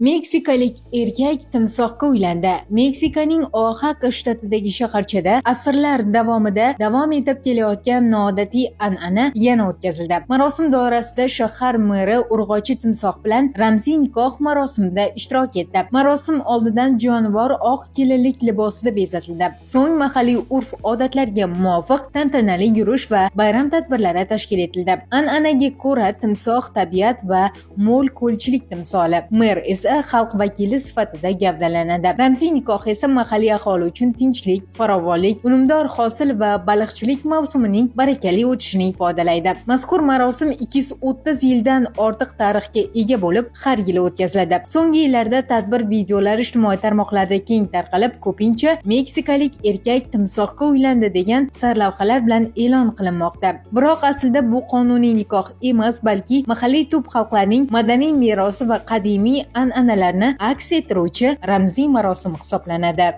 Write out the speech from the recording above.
Meksikalik erkak timsohga uylandi. Meksikaning Oaxaca shtatidagi shaharchada asrlar davomida davom etib kelayotgan noodatiy an'ana yana o'tkazildi. Marosim doirasida shahar meri urg'ochi timsoh bilan ramziy nikoh marosimida ishtirok etdi. Marosim oldidan jonivor oq kelinlik libosida bezatildi. So'ng mahalliy urf-odatlarga muvofiq tantanali yurish va bayram tadbirlari tashkil etildi. An'anaga ko'ra timsoh tabiat va mo'l ko'lchilik timsoli. Mer esa xalq vakili sifatida gavdalanadi. Ramziy nikoh esa mahalliy aholi uchun tinchlik, farovonlik, unumdor hosil va baliqchilik mavsumining barakali o'tishini ifodalaydi. Mazkur marosim 230 yildan ortiq tarixga ega bo'lib, har yili o'tkaziladi. So'nggi yillarda tadbir videolari ijtimoiy tarmoqlarda keng tarqalib, ko'pincha meksikalik erkak timsohga uylandi degan sarlavhalar bilan e'lon qilinmoqda. Biroq aslida bu qonuniy nikoh emas, balki mahalliy tub xalqlarning madaniy merosi va qadimiy an'analarni aks ettiruvchi ramziy marosim hisoblanadi.